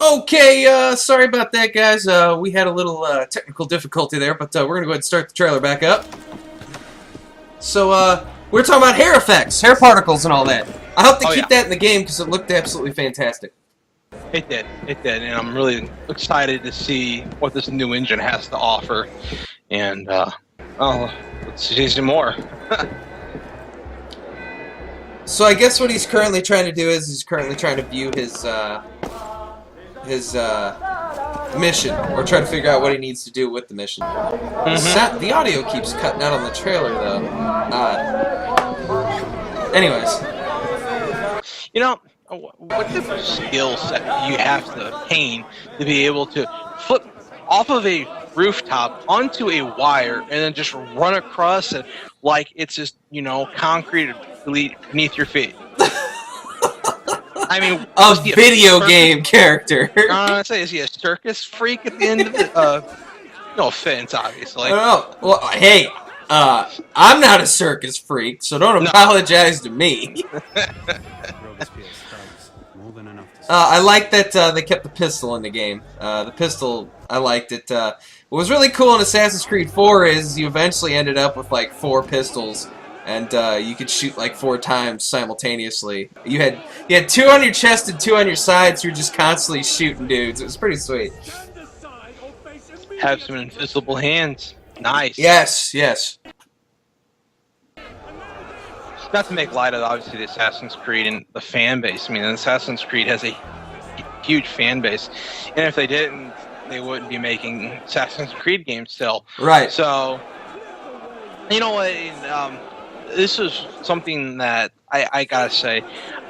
Okay, sorry about that, guys. We had a little technical difficulty there, but we're gonna go ahead and start the trailer back up. So, we're talking about hair effects, hair particles, and all that. I hope they keep that in the game because it looked absolutely fantastic. It did, and I'm really excited to see what this new engine has to offer. And let's see some more. So I guess what he's currently trying to do is he's currently trying to view his mission, or try to figure out what he needs to do with the mission. The audio keeps cutting out on the trailer, though. Anyways. You know, what different skill set do you have to attain to be able to flip off of a rooftop onto a wire and then just run across it like it's just, you know, concrete beneath your feet? I mean, a video game character. I'd say, is he a circus freak at the end of it? No offense, obviously. No. Well, hey, I'm not a circus freak, so don't apologize to me. I like that they kept the pistol in the game. The pistol, I liked it. What was really cool in Assassin's Creed 4 is you eventually ended up with like 4 pistols. And you could shoot like 4 times simultaneously. You had 2 on your chest and 2 on your sides. So you're just constantly shooting dudes. It was pretty sweet. Have some invisible hands. Nice. Yes, yes. Not to make light of obviously the Assassin's Creed and the fan base. I mean, Assassin's Creed has a huge fan base, and if they didn't, they wouldn't be making Assassin's Creed games still. Right. So, you know what? This is something that I gotta say,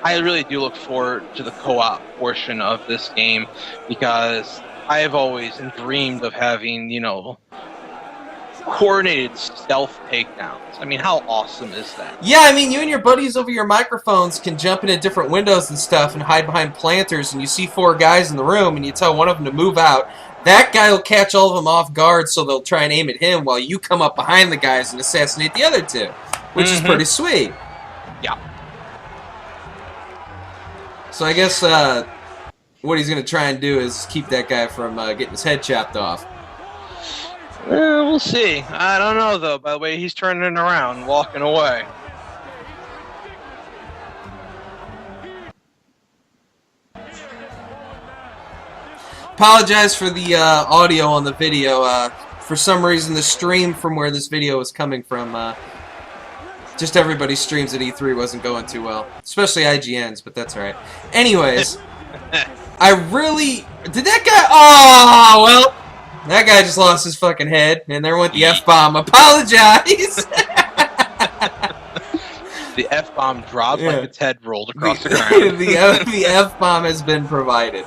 I really do look forward to the co-op portion of this game, because I have always dreamed of having, you know, coordinated stealth takedowns. I mean, how awesome is that? Yeah, I mean, you and your buddies over your microphones can jump into different windows and stuff and hide behind planters, and you see 4 guys in the room, and you tell one of them to move out. That guy will catch all of them off guard, so they'll try and aim at him while you come up behind the guys and assassinate the other 2. Which is pretty sweet. Yeah. So I guess what he's going to try and do is keep that guy from getting his head chopped off. We'll see. I don't know, though. By the way, he's turning around, walking away. Apologize for the audio on the video. For some reason, the stream from where this video is coming from... just everybody's streams at E3 wasn't going too well. Especially IGN's, but that's alright. Anyways, I really... Did that guy... Oh, well... That guy just lost his fucking head, and there went the F-bomb. Apologize! The F-bomb dropped like its head rolled across the ground. The F-bomb has been provided.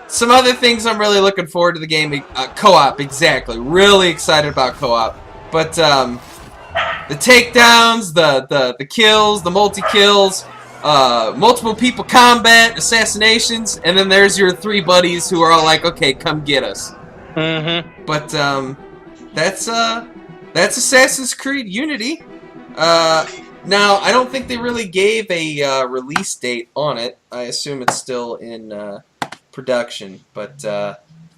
Some other things I'm really looking forward to the game. Co-op, exactly. Really excited about co-op. But, the takedowns, the kills, the multi-kills, multiple people combat, assassinations, and then there's your 3 buddies who are all like, okay, come get us. But that's Assassin's Creed Unity. Now, I don't think they really gave a release date on it. I assume it's still in production, but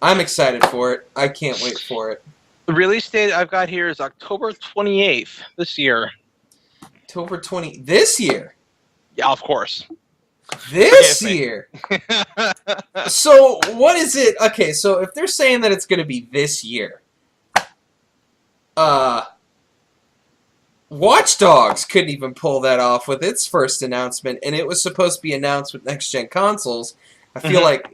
I'm excited for it. I can't wait for it. The release date I've got here is October 28th this year. October 20... This year? Yeah, of course. This year? So, what is it? Okay, so if they're saying that it's going to be this year, Watch Dogs couldn't even pull that off with its first announcement, and it was supposed to be announced with next-gen consoles. I feel like...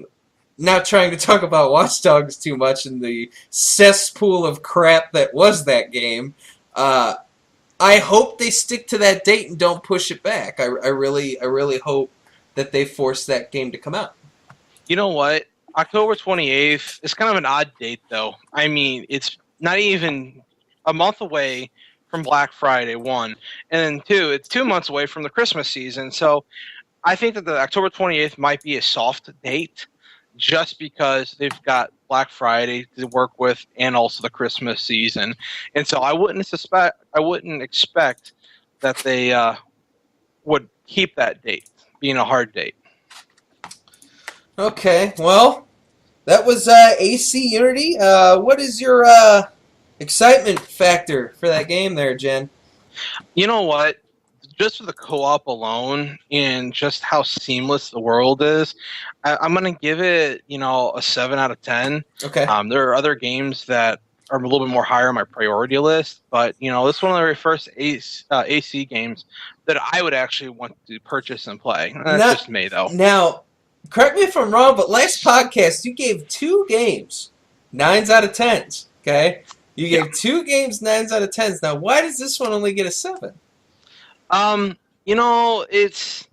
Not trying to talk about Watch Dogs too much in the cesspool of crap that was that game. I hope they stick to that date and don't push it back. I really hope that they force that game to come out. You know what? October 28th is kind of an odd date, though. I mean, it's not even a month away from Black Friday, 1. And then 2, it's 2 months away from the Christmas season. So I think that the October 28th might be a soft date, just because they've got Black Friday to work with and also the Christmas season. And so I wouldn't expect that they would keep that date being a hard date. Okay, well, that was AC Unity. What is your excitement factor for that game there, Jen? You know what? Just for the co-op alone and just how seamless the world is, I'm gonna give it, a 7 out of 10. Okay. There are other games that are a little bit more higher on my priority list, but this is one of the very first AC games that I would actually want to purchase and play. That's Not just me, though. now. Correct me if I'm wrong, but last podcast you gave 2 games 9s out of 10s. Okay, you Yeah. gave 2 games 9s out of 10s. Now, why does this one only get a 7? It's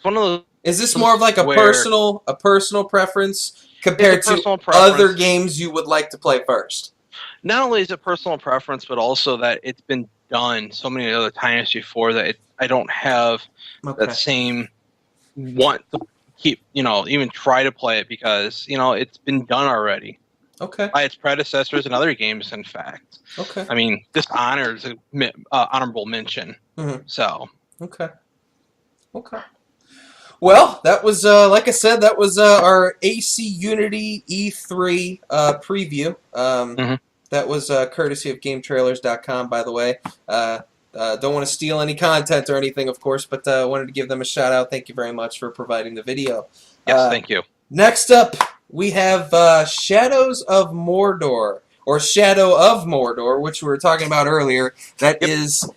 one of those Is this more of like a where personal preference it's a compared to personal other preference. games you would like to play first? Not only is it personal preference, but also that it's been done so many other times before that I don't have Okay. that same want to keep, even try to play it because, it's been done already Okay. by its predecessors and other games, in fact. Okay. I mean, Dishonored is an honorable mention. Mm-hmm. So. Okay. Okay. Well, that was, like I said, that was our AC Unity E3 preview. That was courtesy of GameTrailers.com, by the way. Don't want to steal any content or anything, of course, but wanted to give them a shout out. Thank you very much for providing the video. Yes, thank you. Next up, we have Shadows of Mordor, or Shadow of Mordor, which we were talking about earlier. That is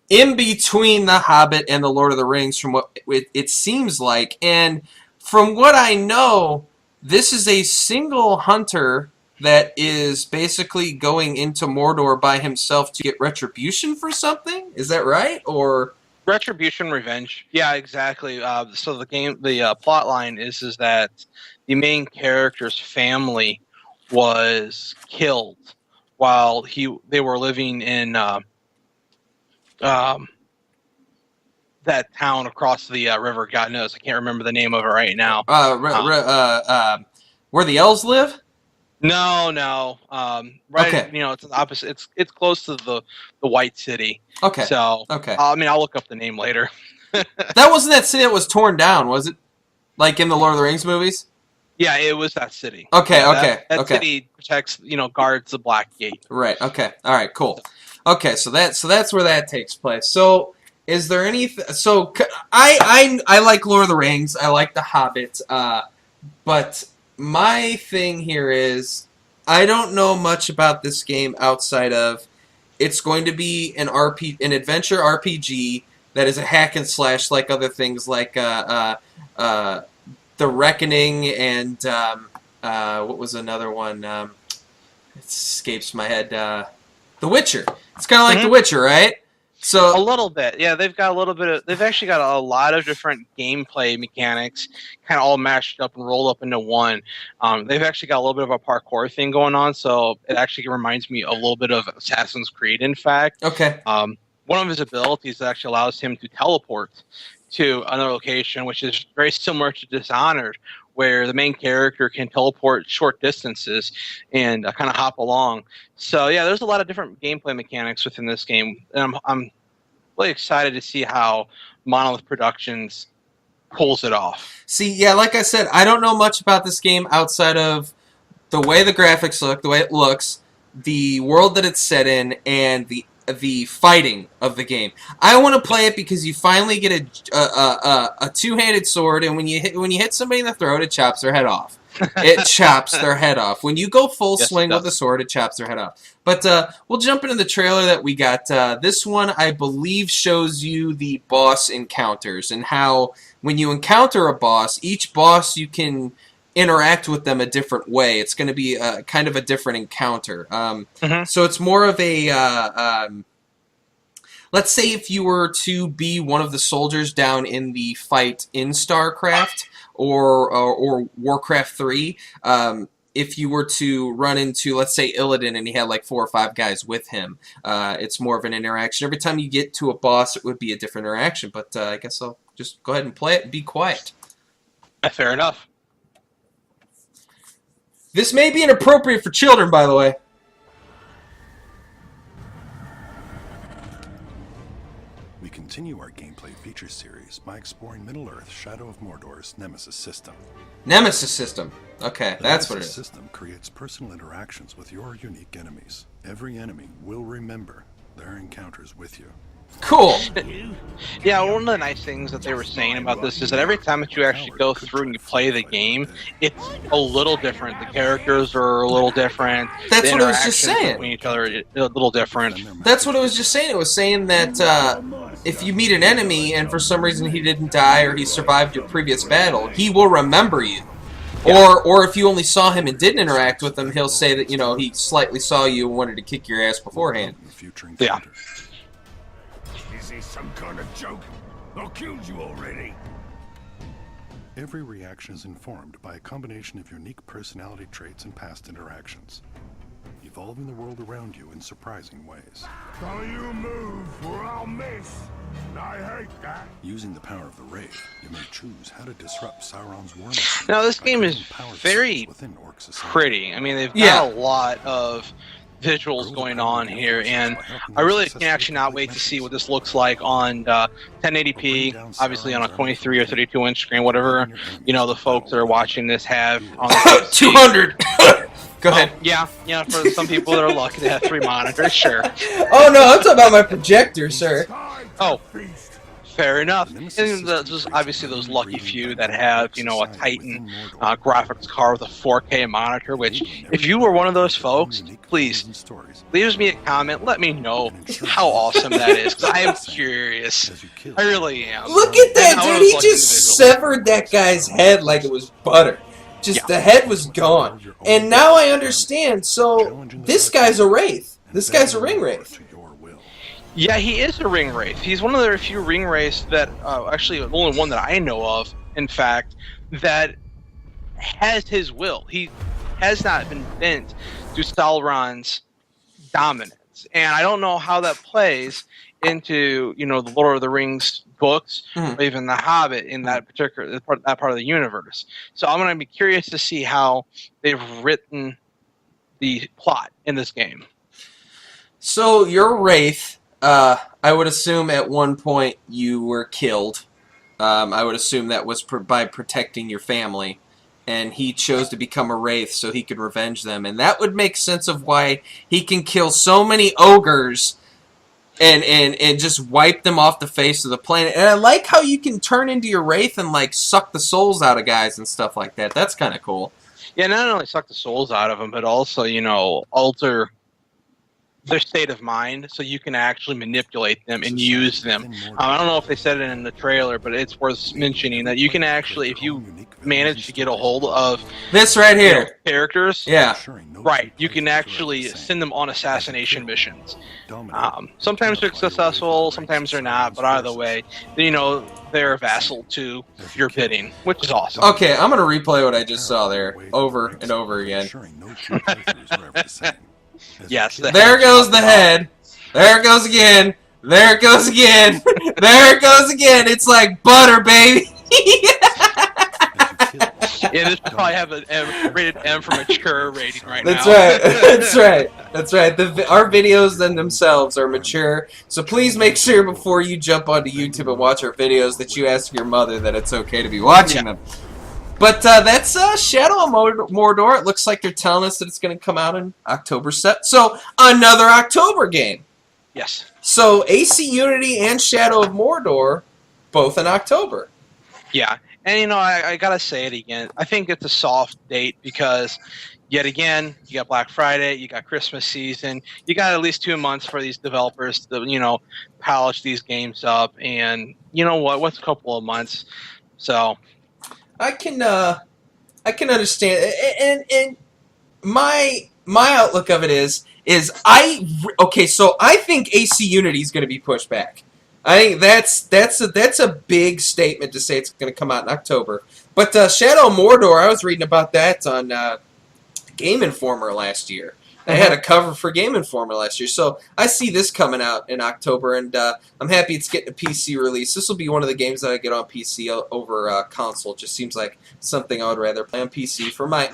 in between The Hobbit and The Lord of the Rings, from what it seems like. And from what I know, this is a single hunter that is basically going into Mordor by himself to get retribution for something. Is that right? Or Retribution, revenge. Yeah, exactly. So the plot line is that the main character's family was killed while they were living in that town across the river. God knows, I can't remember the name of it right now. where the elves live? No. Right. Okay. It's the opposite. It's close to the White City. Okay. So, okay. I'll look up the name later. That wasn't that city that was torn down, was it? Like in the Lord of the Rings movies? Yeah, it was that city. Okay. Yeah, okay. That okay. city protects, guards the Black Gate. Right. Okay. All right. Cool. Okay. So that's where that takes place. So. Is there any? So I like Lord of the Rings. I like The Hobbit. But my thing here is I don't know much about this game outside of it's going to be an adventure RPG that is a hack and slash like other things like The Reckoning and what was another one? It escapes my head. The Witcher. It's kind of like The Witcher, right? So a little bit, yeah. They've actually got a lot of different gameplay mechanics, kind of all mashed up and rolled up into one. They've actually got a little bit of a parkour thing going on, so it actually reminds me a little bit of Assassin's Creed. In fact, okay. One of his abilities actually allows him to teleport to another location, which is very similar to Dishonored, where the main character can teleport short distances and kind of hop along. So yeah, there's a lot of different gameplay mechanics within this game, and I'm really excited to see how Monolith Productions pulls it off. See, yeah, like I said, I don't know much about this game outside of the way the graphics look, the way it looks, the world that it's set in, and the fighting of the game. I want to play it because you finally get a two-handed sword, and when you hit somebody in the throat, it chops their head off. It chops their head off. When you go full swing with the sword, it chops their head off. But we'll jump into the trailer that we got. This one, I believe, shows you the boss encounters and how when you encounter a boss, each boss you can interact with them a different way. It's going to be kind of a different encounter. So it's more of a... let's say if you were to be one of the soldiers down in the fight in StarCraft or Warcraft 3, if you were to run into, let's say, Illidan and he had like 4 or 5 guys with him, it's more of an interaction. Every time you get to a boss, it would be a different interaction. But I guess I'll just go ahead and play it and be quiet. Fair enough. This may be inappropriate for children, by the way. We continue our gameplay feature series by exploring Middle-earth Shadow of Mordor's Nemesis system. Nemesis system. Okay, that's what it is. The system creates personal interactions with your unique enemies. Every enemy will remember their encounters with you. Cool. Yeah, one of the nice things that they were saying about this is that every time that you actually go through and you play the game, it's a little different. The characters are a little different. That's the what I was just interactions saying. between each other are a little different. That's what it was just saying. It was saying that if you meet an enemy and for some reason he didn't die or he survived your previous battle, he will remember you. Yeah. Or if you only saw him and didn't interact with him, he'll say that, you know, he slightly saw you and wanted to kick your ass beforehand. Yeah. Is this some kind of joke? I killed you already. Every reaction is informed by a combination of unique personality traits and past interactions, evolving the world around you in surprising ways. Don't you move or I'll miss. I hate that. Using the power of the Wraith, you may choose how to disrupt Sauron's war machine. Now, this by game is creating powered very cells within Orc society. pretty. I mean, they've got Yeah. a lot of visuals going on here, and I really can actually not wait to see what this looks like on 1080p, obviously on a 23 or 32-inch screen, whatever, you know, the folks that are watching this have on the PC. 200! Go ahead. Yeah, for some people that are lucky to have 3 monitors, sure. Oh no, I'm talking about my projector, sir. Oh, fair enough. And there's obviously those lucky few that have, you know, a Titan graphics card with a 4K monitor, which, if you were one of those folks, please, leave me a comment. Let me know how awesome that is, because I am curious. I really am. Look at that, And I dude! was He lucky just individual. severed that guy's head like it was butter. Just Yeah. the head was gone. And now I understand. So this guy's a wraith. This guy's a ring wraith. Yeah, he is a ring wraith. He's one of the few ring wraiths that, actually, the only one that I know of, in fact, that has his will. He has not been bent to Sauron's dominance, and I don't know how that plays into, you know, the Lord of the Rings books, or even The Hobbit in that particular that part of the universe. So I'm going to be curious to see how they've written the plot in this game. So your wraith, I would assume at one point you were killed. I would assume that was by protecting your family. And he chose to become a wraith so he could revenge them. And that would make sense of why he can kill so many ogres and just wipe them off the face of the planet. And I like how you can turn into your wraith and like suck the souls out of guys and stuff like that. That's kind of cool. Yeah, not only suck the souls out of them, but also, you know, alter their state of mind so you can actually manipulate them and use them. I don't know if they said it in the trailer, but it's worth mentioning that you can actually, if you manage to get a hold of This right you know, here. characters, Yeah. right, you can actually send them on assassination missions. Sometimes they're successful, sometimes they're not, but either way, you know, they're a vassal to your bidding, which is awesome. Okay, I'm going to replay what I just saw there over and over again. Yes. There goes the head. There it goes again. There it goes again. There it goes again. It's like butter, baby. Yeah, this would probably have a rated M for mature rating right That's now. right. That's right. That's right. Our videos in themselves are mature, so please make sure before you jump onto YouTube and watch our videos that you ask your mother that it's okay to be watching them. But that's Shadow of Mordor. It looks like they're telling us that it's going to come out in October. So another October game. Yes. So AC Unity and Shadow of Mordor, both in October. Yeah. And, you know, I got to say it again. I think it's a soft date because, yet again, you got Black Friday, you got Christmas season, you got at least 2 months for these developers to, you know, polish these games up. And, you know what? What's a couple of months? So I can understand, and my outlook of it is okay. So I think AC Unity is going to be pushed back. I think that's a big statement to say it's going to come out in October. But Shadow of Mordor, I was reading about that on Game Informer last year. I had a cover for Game Informer last year, so I see this coming out in October, and I'm happy it's getting a PC release. This will be one of the games that I get on PC over console. It just seems like something I would rather play on PC for my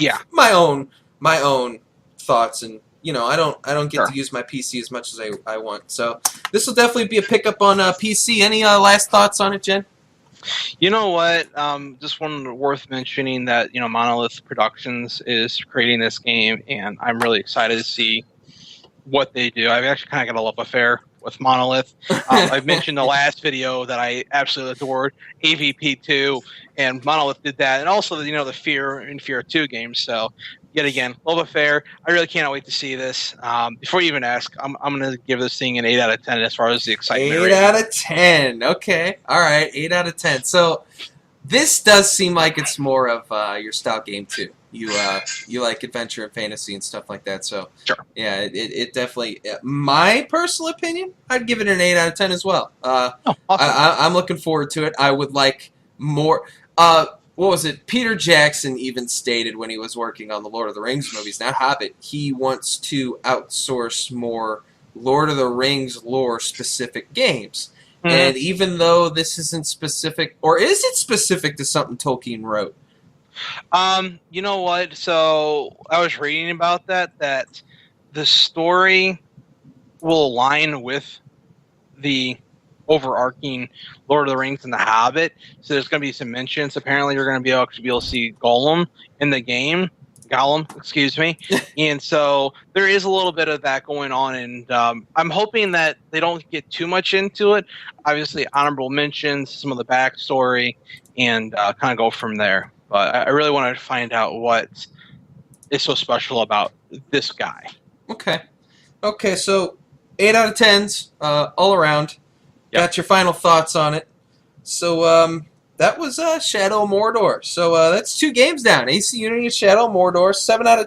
own thoughts and I don't get Sure. to use my PC as much as I want. So this will definitely be a pickup on PC. Any last thoughts on it, Jen? You know what? Just one worth mentioning that Monolith Productions is creating this game, and I'm really excited to see what they do. I've actually kind of got a love affair with Monolith. I've mentioned the last video that I absolutely adored, AVP2, and Monolith did that, and also the Fear and Fear 2 games. So yet again, love affair. I really cannot wait to see this. Before you even ask, I'm going to give this thing an 8 out of 10 as far as the excitement. 8 rating. out of 10. Okay. All right. 8 out of 10. So this does seem like it's more of your style game too. You like adventure and fantasy and stuff like that. So Sure. yeah, it definitely. My personal opinion, I'd give it an 8 out of 10 as well. Oh, awesome. I'm looking forward to it. I would like more. What was it? Peter Jackson even stated when he was working on the Lord of the Rings movies, not Hobbit, he wants to outsource more Lord of the Rings lore specific games. Mhm. And even though this isn't specific, or is it specific to something Tolkien wrote? You know what? So I was reading about that the story will align with the overarching Lord of the Rings and the Hobbit. So there's going to be some mentions. Apparently, you're going to be able to see Gollum in the game. Gollum, excuse me. And so there is a little bit of that going on, and I'm hoping that they don't get too much into it. Obviously, honorable mentions, some of the backstory, and kind of go from there. But I really want to find out what is so special about this guy. Okay. Okay, so 8 out of 10s all around. Yep. Got your final thoughts on it. So that was Shadow Mordor. So that's 2 games down. AC Unity and Shadow Mordor, 7 out of 10.